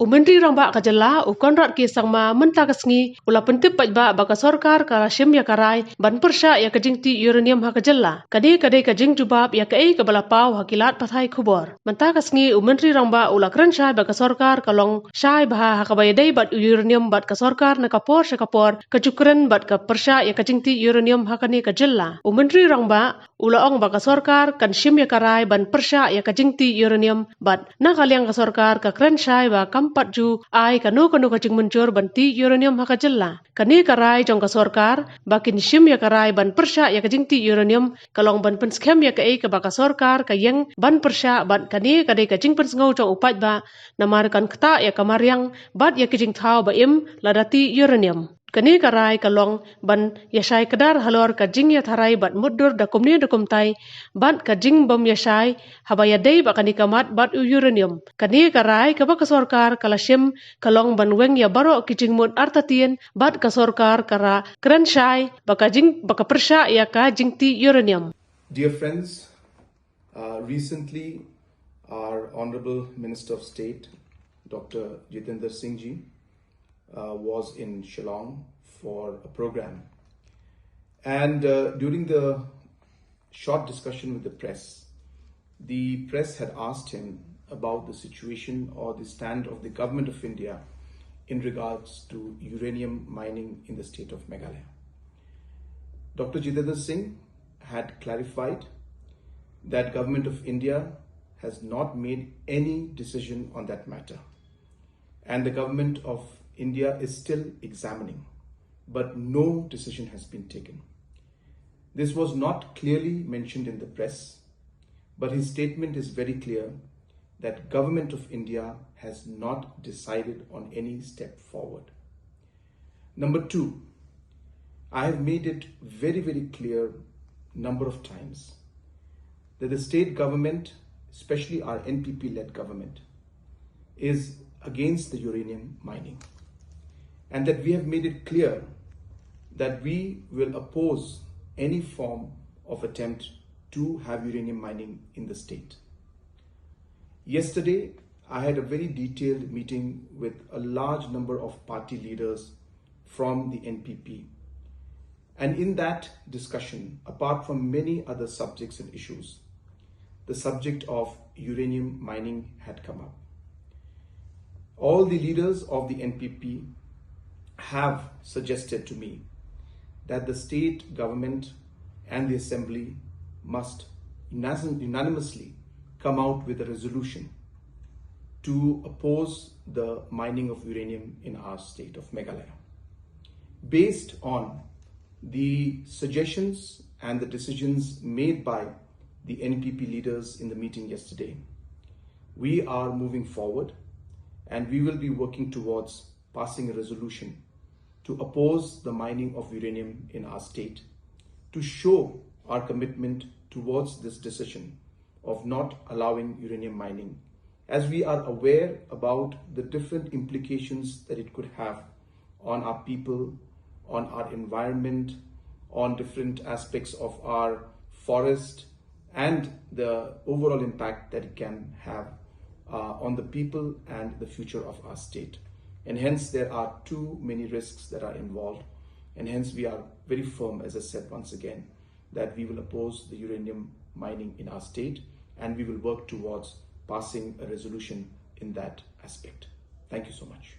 Menteri ramba kajala konrad ki sangma menta kasngi ula pentip pajba baka sorkar kala shim ya karai ban pyrshah ya kajingti uranium ha kajala kadi kajing jubab ya kai kabala pau hakilat pathai khubor menta kasngi menteri ramba ula kran shai baka sorkar kalong shai bah hakabayadai bat uranium bat ka sorkar na kapor shakapor kajukran bat ka pyrshah ya kajingti uranium hakani kajala menteri ramba ula ong baka sorkar kan shim ya karai ban pyrshah ya kajingti uranium bat na kaliang ka sorkar ka kran shai ba empat ju ai kanu kajing muncur banti uranium hakajalla kani karai jong ka sorkar bakin shim ya karai ban pyrshah ya kajing ti uranium kalong ban penskem ya kai ka baka sorkar ka yang ban pyrshah ban kani kadai kajing pensngau jong upat ba namarkan kta ya kamaryang bat ya kajing thau ba im ladati uranium kani karai kalong ban yashai kedar halor kajing ya tharai bat muddur da kumtai bat kajing bom yashai habaya dei ba kani kamat bat uranium kani karai ka baka sorkar kala shim kalong ban weng ya baro kijing mud artatien bat ka sorkar kara kran shai baka pyrshah ya ka jingti uranium. Dear friends, recently our Honorable Minister of State Dr. Jitendra Singh ji was in Shillong for a program, and during the short discussion with the press had asked him about the situation or the stand of the government of India in regards to uranium mining in the state of Meghalaya. Dr. Jitendra Singh had clarified that government of India has not made any decision on that matter, and the government of India is still examining, but no decision has been taken. This was not clearly mentioned in the press, but his statement is very clear that government of India has not decided on any step forward. Number two, I have made it very, very clear number of times that the state government, especially our NPP-led government, is against the uranium mining, and that we have made it clear that we will oppose any form of attempt to have uranium mining in the state. Yesterday, I had a very detailed meeting with a large number of party leaders from the NPP. And in that discussion, apart from many other subjects and issues, the subject of uranium mining had come up. All the leaders of the NPP have suggested to me that the state government and the assembly must unanimously come out with a resolution to oppose the mining of uranium in our state of Meghalaya. Based on the suggestions and the decisions made by the NPP leaders in the meeting yesterday, we are moving forward and we will be working towards passing a resolution to oppose the mining of uranium in our state, to show our commitment towards this decision of not allowing uranium mining, as we are aware about the different implications that it could have on our people, on our environment, on different aspects of our forest, and the overall impact that it can have on the people and the future of our state. And hence there are too many risks that are involved, and hence we are very firm, as I said once again, that we will oppose the uranium mining in our state, and we will work towards passing a resolution in that aspect. Thank you so much.